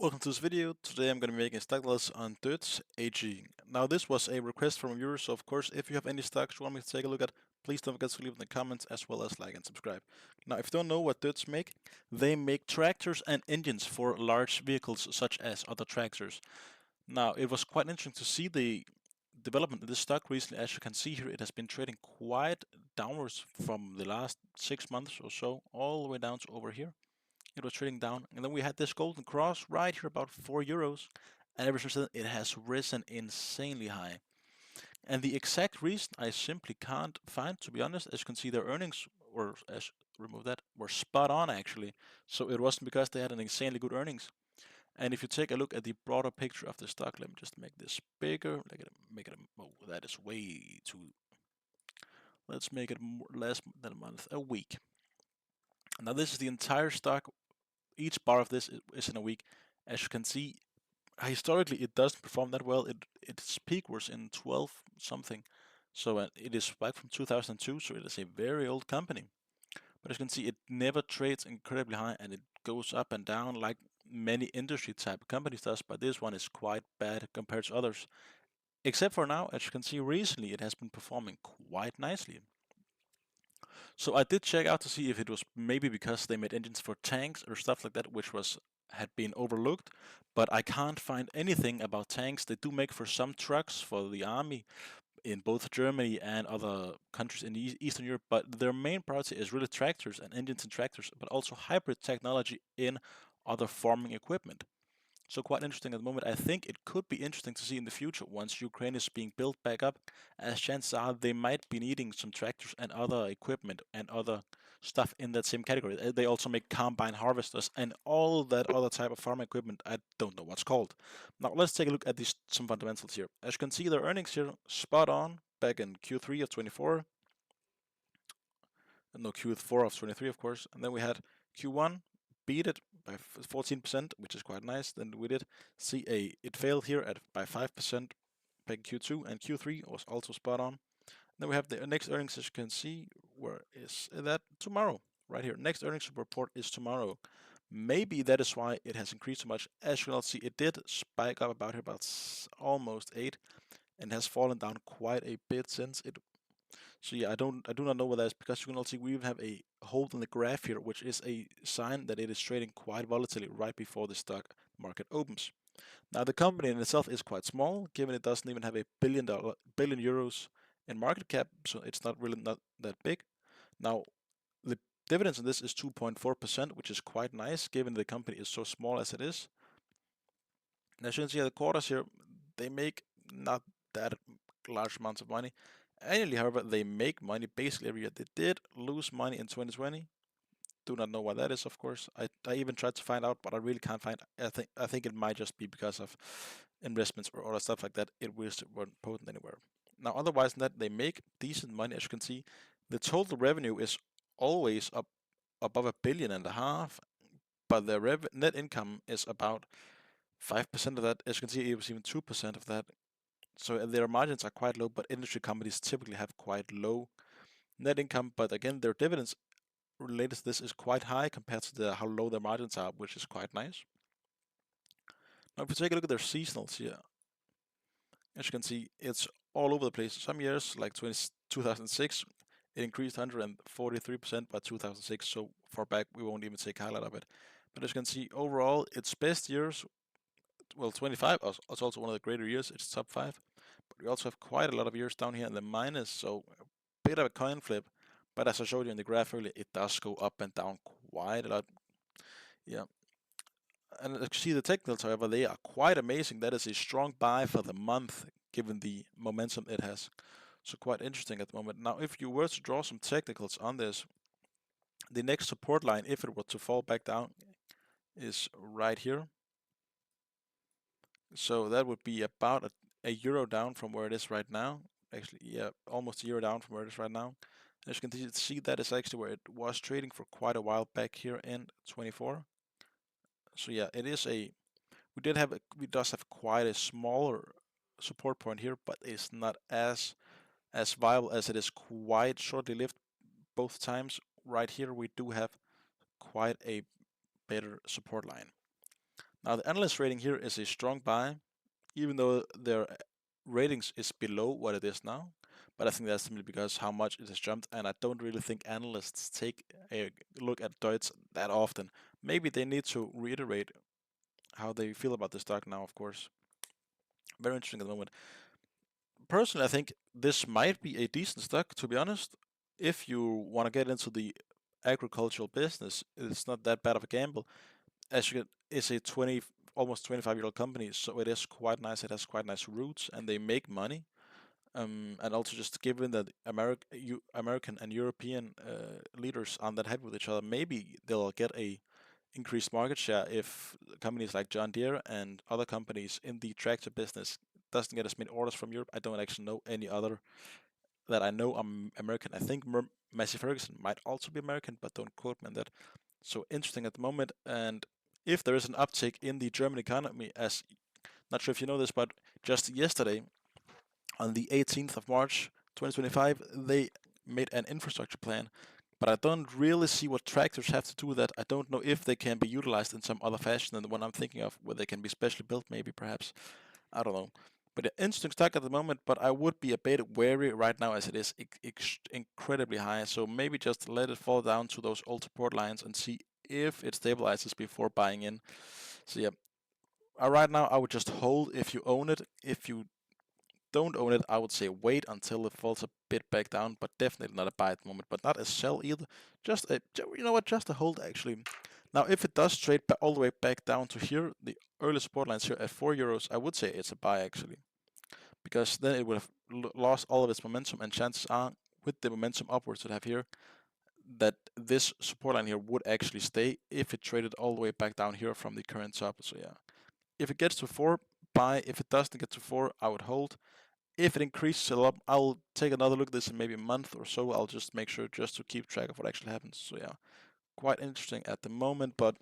Welcome to this video. Today I'm going to be making a stock analysis on DEUTZ AG. Now this was a request from a viewer, so of course if you have any stocks you want me to take a look at, please don't forget to leave in the comments as well as like and subscribe. Now if you don't know what DEUTZ make, they make tractors and engines for large vehicles such as other tractors. Now it was quite interesting to see the development of this stock recently. As you can see here, it has been trading quite downwards from the last 6 months or so, all the way down to over here. It was trading down, and then we had this golden cross right here about €4, and ever since then it has risen insanely high. And the exact reason I simply can't find, to be honest. As you can see, their earnings, or as remove that, were spot on actually. So it wasn't because they had an insanely good earnings. And if you take a look at the broader picture of the stock, let me just make this bigger. Oh, that is way too. Let's make it less than a month, a week. Now this is the entire stock. Each bar of this is in a week. As you can see, historically it doesn't perform that well. Its peak was in 12 something, so it is back from 2002. So it is a very old company. But as you can see, it never trades incredibly high, and it goes up and down like many industry type companies does. But this one is quite bad compared to others. Except for now, as you can see, recently it has been performing quite nicely. So I did check out to see if it was maybe because they made engines for tanks or stuff like that, which had been overlooked, but I can't find anything about tanks. They do make for some trucks for the army in both Germany and other countries in Eastern Europe, but their main priority is really tractors and engines and tractors, but also hybrid technology in other farming equipment. So quite interesting at the moment. I think it could be interesting to see in the future once Ukraine is being built back up, as chances are they might be needing some tractors and other equipment and other stuff in that same category. They also make combine harvesters and all that other type of farm equipment. I don't know what's called. Now let's take a look at some fundamentals here. As you can see, their earnings here spot on back in Q3 of 24. No, Q4 of 23, of course. And then we had Q1 beat it by 14%, which is quite nice. Then we did see it failed here at by 5% back in Q2, and Q3 was also spot on. Then we have the next earnings, as you can see. Where is that? Tomorrow, right here. Next earnings report is tomorrow. Maybe that is why it has increased so much. As you can all see, it did spike up about here, about almost 8, and has fallen down quite a bit since it. So yeah, I do not know whether that's because you can also see we even have a hold in the graph here, which is a sign that it is trading quite volatilely right before the stock market opens. Now the company in itself is quite small, given it doesn't even have a billion euros in market cap, so it's not that big. Now the dividends on this is 2.4%, which is quite nice given the company is so small as it is. And as you can see, the quarters here, they make not that large amounts of money. Annually, however, they make money basically every year. They did lose money in 2020. Do not know why that is, of course. I even tried to find out, but I really can't find. I think it might just be because of investments or other stuff like that. It weren't potent anywhere. Now, otherwise than that, they make decent money. As you can see, the total revenue is always up above $1.5 billion, but their net income is about 5% of that. As you can see, it was even 2% of that. So their margins are quite low, but industry companies typically have quite low net income. But again, their dividends related to this is quite high compared to how low their margins are, which is quite nice. Now, if you take a look at their seasonals here, as you can see, it's all over the place. Some years, like 2006, it increased 143% by 2006. So far back, we won't even take highlight of it. But as you can see, overall, its best years, well, 25 is also one of the greater years. It's top 5. But we also have quite a lot of years down here in the minus, so a bit of a coin flip. But as I showed you in the graph earlier, it does go up and down quite a lot. Yeah. And as you see the technicals, however, they are quite amazing. That is a strong buy for the month, given the momentum it has. So quite interesting at the moment. Now, if you were to draw some technicals on this, the next support line, if it were to fall back down, is right here. So that would be about a euro down from where it is right now. Actually, yeah, almost a euro down from where it is right now. As you can see, that is actually where it was trading for quite a while back here in 24. So yeah, it is we does have quite a smaller support point here, but it's not as viable as it is quite shortly lived both times. Right here we do have quite a better support line. Now the analyst rating here is a strong buy, even though their ratings is below what it is now. But I think that's simply because how much it has jumped, and I don't really think analysts take a look at DEUTZ that often. Maybe they need to reiterate how they feel about the stock now, of course. Very interesting at the moment. Personally, I think this might be a decent stock, to be honest. If you want to get into the agricultural business, it's not that bad of a gamble. As you get, it's a almost 25-year-old company, so it is quite nice. It has quite nice roots, and they make money. And also just given that American and European leaders aren't that happy with each other, maybe they'll get a increased market share if companies like John Deere and other companies in the tractor business doesn't get as many orders from Europe. I don't actually know any other that I know are American. I think Massey Ferguson might also be American, but don't quote me on that. So interesting at the moment. And if there is an uptick in the German economy, as not sure if you know this, but just yesterday, on the 18th of March 2025, they made an infrastructure plan. But I don't really see what tractors have to do with that. I don't know if they can be utilized in some other fashion than the one I'm thinking of, where they can be specially built, maybe, perhaps. I don't know. But an interesting stock at the moment, but I would be a bit wary right now as it is incredibly high. So maybe just let it fall down to those old support lines and see if it stabilizes before buying in. So yeah, right now I would just hold if you own it. If you don't own it, I would say wait until it falls a bit back down, but definitely not a buy at the moment, but not a sell either. Just a, you know what, just a hold actually. Now, if it does trade all the way back down to here, the early support lines here at €4, I would say it's a buy actually, because then it would have lost all of its momentum, and chances are, with the momentum upwards it have here, that this support line here would actually stay if it traded all the way back down here from the current top. So yeah, if it gets to 4, buy. If it doesn't get to 4, I would hold. If it increases a lot, I'll take another look at this in maybe a month or so. I'll just make sure just to keep track of what actually happens. So yeah, quite interesting at the moment, but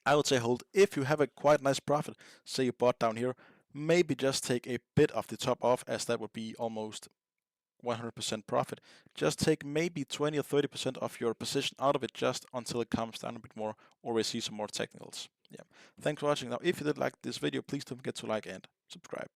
I would say hold. If you have a quite nice profit, say you bought down here, maybe just take a bit of the top off, as that would be almost 100% profit. Just take maybe 20 or 30% of your position out of it just until it comes down a bit more, or we see some more technicals. Yeah. Thanks for watching. Now, if you did like this video, please don't forget to like and subscribe.